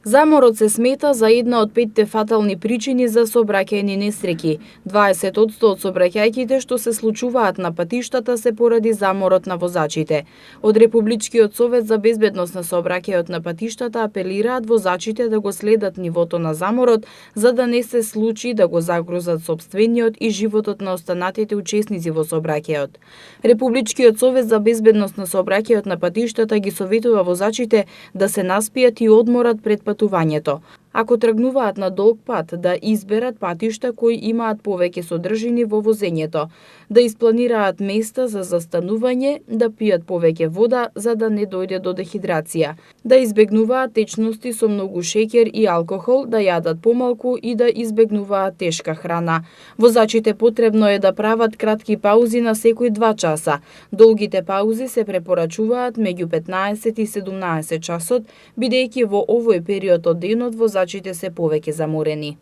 Заморот се смета за една од 5 фатални причини за сообраќајни несреќи. 20% од сообраќајките што се случуваат на патиштата се поради заморот на возачите. Од Републичкиот совет за безбедност на сообраќајот на патиштата апелираат возачите да го следат нивото на заморот за да не се случи да го загрозат сопствениот и животот на останатите учесници во сообраќајот. Републичкиот совет за безбедност на сообраќајот на патиштата ги советува возачите да се наспијат и одморат пред патувањето. Ако тргнуваат на долг пат, да изберат патишта кои имаат повеќе содржини во возењето, да испланираат места за застанување, да пијат повеќе вода за да не дојде до дехидрација, да избегнуваат течности со многу шеќер и алкохол, да јадат помалку и да избегнуваат тешка храна. Возачите потребно е да прават кратки паузи на секои 2 часа. Долгите паузи се препорачуваат меѓу 15 и 17 часот, бидејќи во овој период од денот возачите се повеќе заморени.